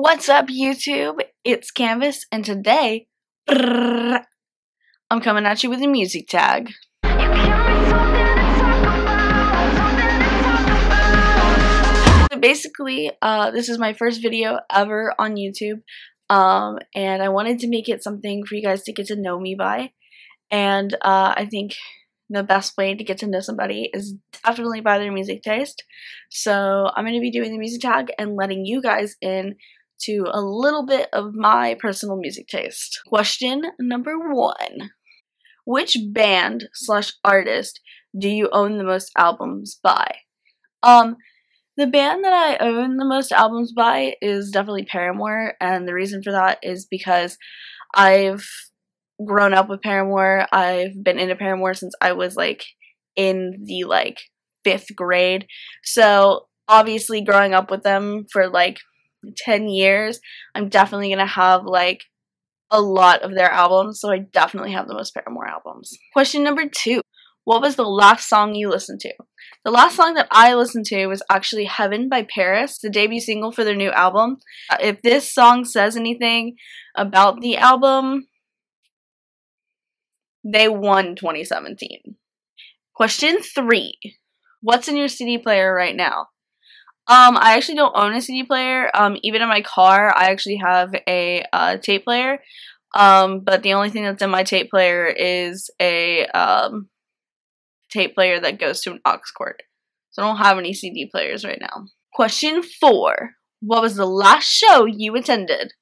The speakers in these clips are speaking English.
What's up, YouTube? It's Canvas, and today, I'm coming at you with a music tag. So basically, this is my first video ever on YouTube, and I wanted to make it something for you guys to get to know me by, and I think the best way to get to know somebody is definitely by their music taste. So I'm going to be doing the music tag and letting you guys in to a little bit of my personal music taste. Question number 1. Which band / artist do you own the most albums by? The band that I own the most albums by is definitely Paramore, and the reason for that is because I've grown up with Paramore. I've been into Paramore since I was in the 5th grade. So obviously growing up with them for 10 years, I'm definitely gonna have a lot of their albums, so I definitely have the most Paramore albums. Question number 2. What was the last song you listened to? The last song that I listened to was actually Heaven by Paris, the debut single for their new album. If this song says anything about the album, they won 2017. Question 3. What's in your CD player right now? I actually don't own a CD player. Even in my car, I actually have a tape player. But the only thing that's in my tape player is a tape player that goes to an aux cord. So I don't have any CD players right now. Question 4. What was the last show you attended?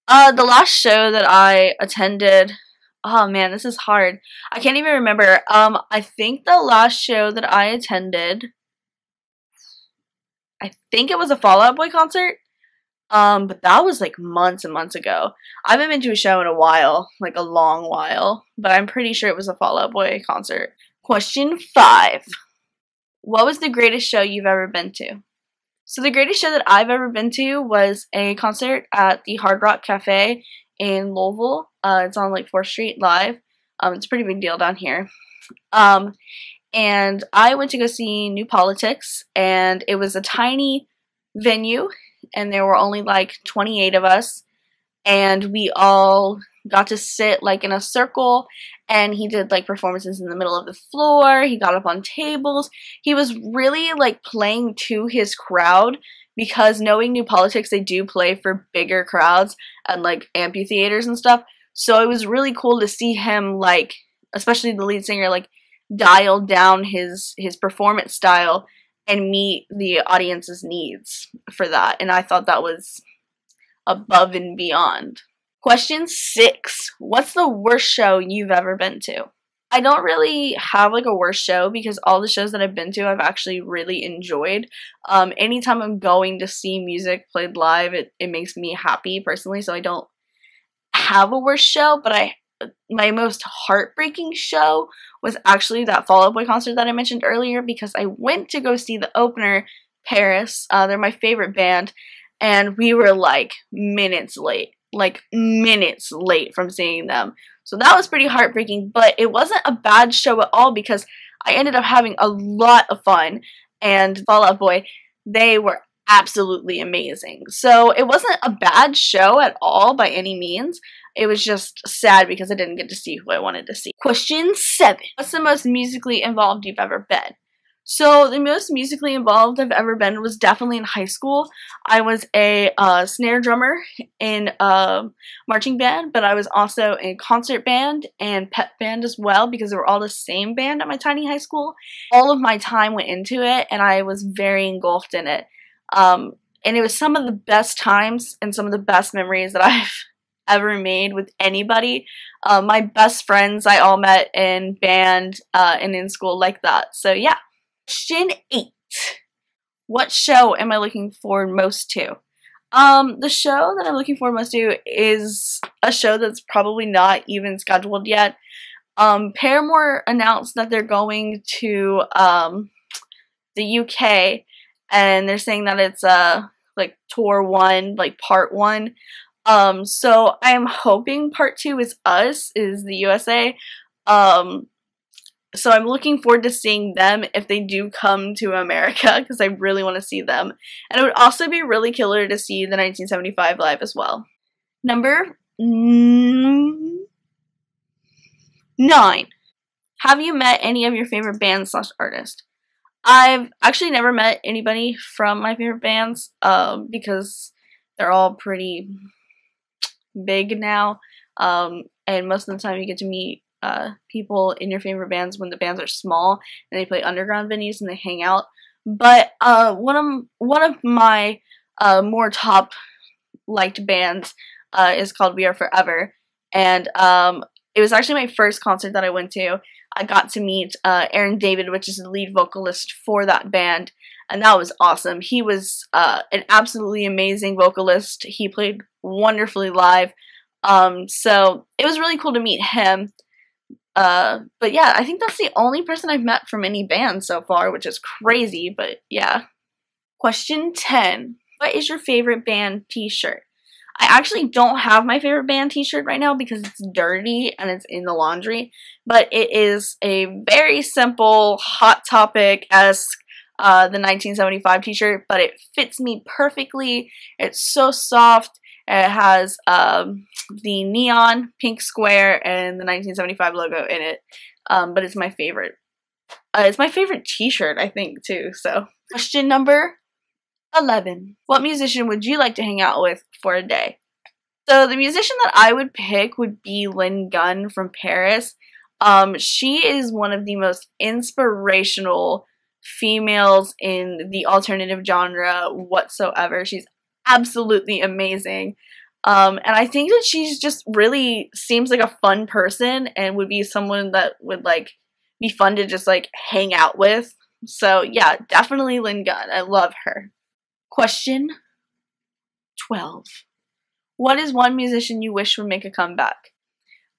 The last show that I attended, oh man, this is hard. I can't even remember. I think the last show that I attended, I think it was a Fall Out Boy concert. But that was months and months ago. I haven't been to a show in a while, a long while, but I'm pretty sure it was a Fall Out Boy concert. Question 5. What was the greatest show you've ever been to? So the greatest show that I've ever been to was a concert at the Hard Rock Cafe in Louisville. It's on 4th Street Live. It's a pretty big deal down here. And I went to go see New Politics, and it was a tiny venue, and there were only 28 of us, and we all got to sit in a circle, and he did performances in the middle of the floor. He got up on tables. He was really playing to his crowd, because knowing New Politics, they do play for bigger crowds and amphitheaters and stuff. So it was really cool to see him especially the lead singer dial down his performance style and meet the audience's needs for that. And I thought that was above and beyond. Question 6. What's the worst show you've ever been to? I don't really have a worst show, because all the shows that I've been to I've actually really enjoyed. Anytime I'm going to see music played live, it makes me happy personally, so I don't have a worst show. But my most heartbreaking show was actually that Fall Out Boy concert that I mentioned earlier, because I went to go see the opener, Paris. They're my favorite band, and we were minutes late. Minutes late from seeing them. So that was pretty heartbreaking, but it wasn't a bad show at all, because I ended up having a lot of fun, and Fall Out Boy, they were absolutely amazing. So it wasn't a bad show at all by any means. It was just sad because I didn't get to see who I wanted to see. Question 7. What's the most musically involved you've ever been? So the most musically involved I've ever been was definitely in high school. I was a snare drummer in a marching band, but I was also in concert band and pep band as well, because they were all the same band at my tiny high school. All of my time went into it, and I was very engulfed in it. And it was some of the best times and some of the best memories that I've ever made with anybody. My best friends I all met in band and in school like that. So yeah. Question 8. What show am I looking forward most to? The show that I'm looking forward most to is a show that's probably not even scheduled yet. Paramore announced that they're going to the UK, and they're saying that it's tour 1, part 1. So I'm hoping part 2 is us, is the USA. So I'm looking forward to seeing them if they do come to America, because I really want to see them. And it would also be really killer to see the 1975 live as well. Number 9. Have you met any of your favorite bands / artists? I've actually never met anybody from my favorite bands because they're all pretty big now. And most of the time you get to meet people in your favorite bands when the bands are small and they play underground venues and they hang out. But one of my more top liked bands is called We Are Forever, and it was actually my first concert that I went to. I got to meet Aaron David, which is the lead vocalist for that band, and that was awesome. He was an absolutely amazing vocalist. He played wonderfully live, so it was really cool to meet him. But yeah, I think that's the only person I've met from any band so far, which is crazy, but yeah. Question 10. What is your favorite band t-shirt? I actually don't have my favorite band t-shirt right now because it's dirty and it's in the laundry, but it is a very simple Hot Topic-esque the 1975 t-shirt, but it fits me perfectly. It's so soft. It has the neon pink square and the 1975 logo in it, but it's my favorite. It's my favorite t-shirt, I think, too. So, question number 11. What musician would you like to hang out with for a day? So the musician that I would pick would be Lynn Gunn from Paris. She is one of the most inspirational females in the alternative genre whatsoever. She's absolutely amazing. And I think that she's just really seems like a fun person and would be someone that would like be fun to just like hang out with. So yeah, definitely Lynn Gunn. I love her. Question 12. What is one musician you wish would make a comeback?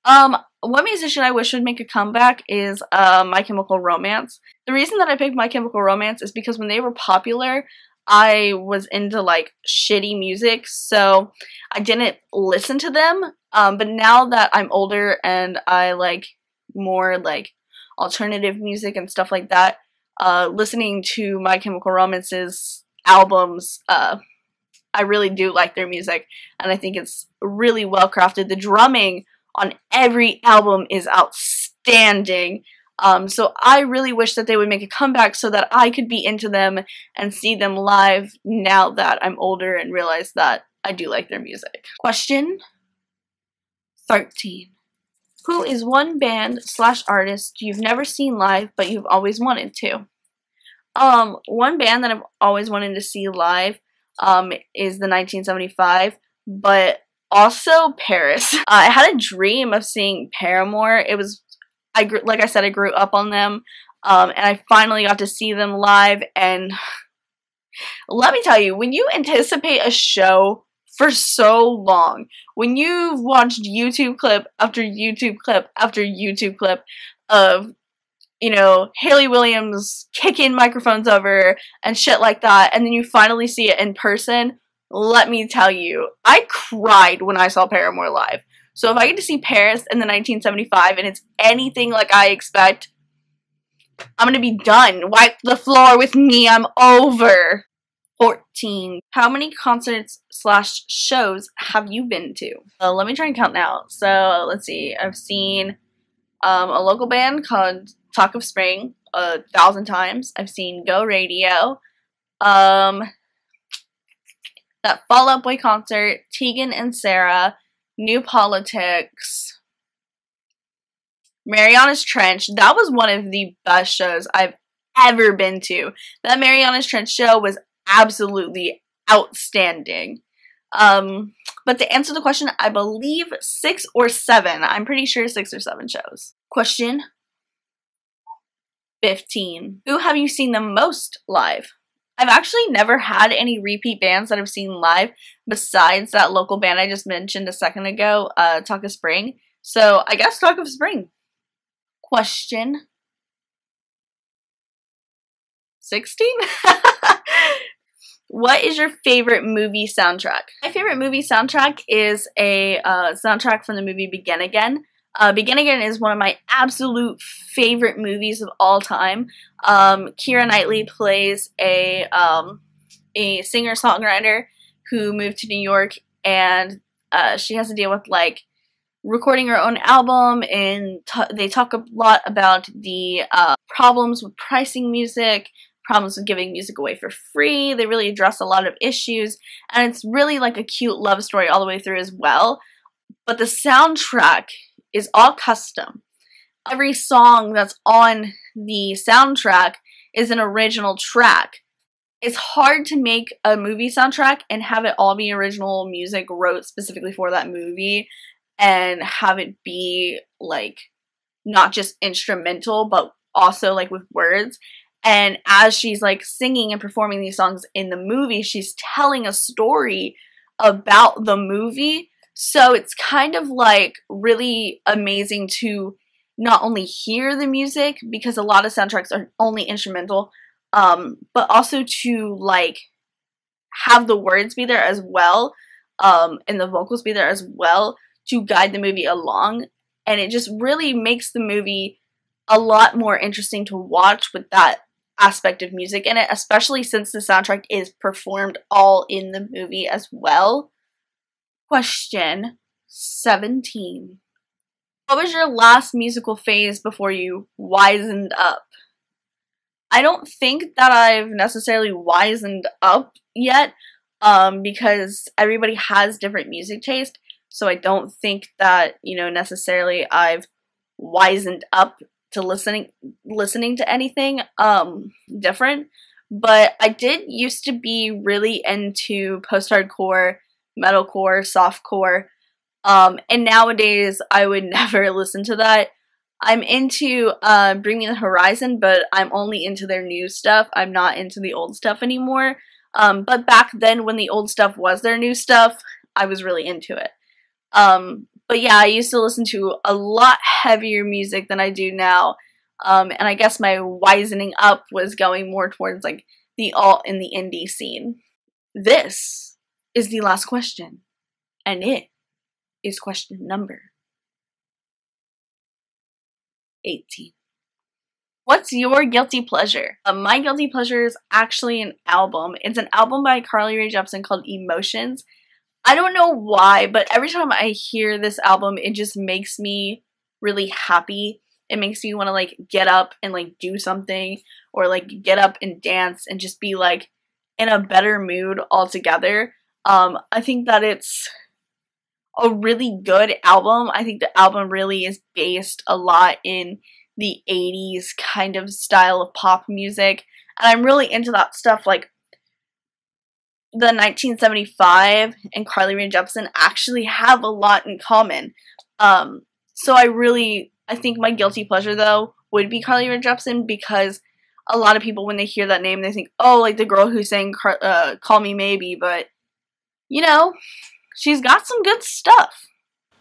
One musician I wish would make a comeback is My Chemical Romance. The reason that I picked My Chemical Romance is because when they were popular, I was into like shitty music, so I didn't listen to them. But now that I'm older and I like more like alternative music and stuff like that, listening to My Chemical Romance's albums, I really do like their music, and I think it's really well crafted. The drumming on every album is outstanding. So I really wish that they would make a comeback so that I could be into them and see them live now that I'm older and realize that I do like their music. Question 13. Who is one band / artist you've never seen live but you've always wanted to? One band that I've always wanted to see live is the 1975, but also Paris. I had a dream of seeing Paramore. It was, like I said, I grew up on them, and I finally got to see them live, and let me tell you, when you anticipate a show for so long, when you've watched YouTube clip after YouTube clip after YouTube clip of, you know, Hayley Williams kicking microphones over and shit like that, and then you finally see it in person, let me tell you, I cried when I saw Paramore live. So if I get to see Paris in the 1975 and it's anything like I expect, I'm gonna be done. Wipe the floor with me, I'm over. 14. How many concerts / shows have you been to? Let me try and count now. So let's see, I've seen a local band called Talk of Spring 1,000 times. I've seen Go Radio, that Fall Out Boy concert, Tegan and Sarah, New Politics, Mariana's Trench. That was one of the best shows I've ever been to. That Mariana's Trench show was absolutely outstanding. But to answer the question, I believe 6 or 7. I'm pretty sure 6 or 7 shows. Question 15. Who have you seen the most live? I've actually never had any repeat bands that I've seen live besides that local band I just mentioned a second ago, Talk of Spring. So I guess Talk of Spring. Question 16? What is your favorite movie soundtrack? My favorite movie soundtrack is a soundtrack from the movie Begin Again. Begin Again is one of my absolute favorite movies of all time. Keira Knightley plays a singer-songwriter who moved to New York, and she has to deal with like recording her own album, and they talk a lot about the problems with pricing music, problems with giving music away for free. They really address a lot of issues, and it's really like a cute love story all the way through as well. But the soundtrack is all custom. Every song that's on the soundtrack is an original track. It's hard to make a movie soundtrack and have it all be original music wrote specifically for that movie, and have it be like not just instrumental but also like with words. And as she's like singing and performing these songs in the movie, she's telling a story about the movie. So it's kind of like really amazing to not only hear the music, because a lot of soundtracks are only instrumental, but also to like have the words be there as well, and the vocals be there as well to guide the movie along. And it just really makes the movie a lot more interesting to watch with that aspect of music in it, especially since the soundtrack is performed all in the movie as well. Question 17. What was your last musical phase before you wisened up? I don't think that I've necessarily wisened up yet, because everybody has different music taste, so I don't think that, you know, necessarily I've wisened up to listening to anything different. But I did used to be really into post-hardcore, metalcore, softcore, and nowadays I would never listen to that. I'm into Bring Me the Horizon, but I'm only into their new stuff. I'm not into the old stuff anymore. But back then, when the old stuff was their new stuff, I was really into it. But yeah, I used to listen to a lot heavier music than I do now. And I guess my wisening up was going more towards like the alt and the indie scene. This is the last question, and it is question number 18. What's your guilty pleasure? My guilty pleasure is actually an album. It's an album by Carly Rae Jepsen called Emotions. I don't know why, but every time I hear this album, it just makes me really happy. It makes me want to like get up and like do something, or like get up and dance and just be like in a better mood altogether. I think that it's a really good album. I think the album really is based a lot in the 80s kind of style of pop music, and I'm really into that stuff. Like the 1975 and Carly Rae Jepsen actually have a lot in common. So I think my guilty pleasure though would be Carly Rae Jepsen, because a lot of people, when they hear that name, they think, oh, like the girl who sang Call Me Maybe, but you know, she's got some good stuff.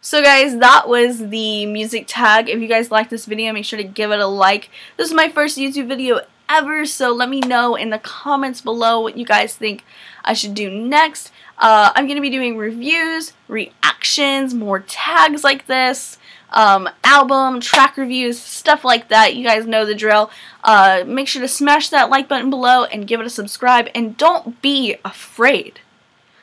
So guys, that was the music tag. If you guys liked this video, make sure to give it a like. This is my first YouTube video ever, so let me know in the comments below what you guys think I should do next. I'm going to be doing reviews, reactions, more tags like this, album, track reviews, stuff like that. You guys know the drill. Make sure to smash that like button below and give it a subscribe, and don't be afraid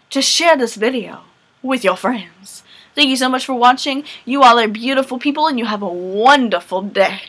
to share this video with your friends. Thank you so much for watching. You all are beautiful people, and you have a wonderful day.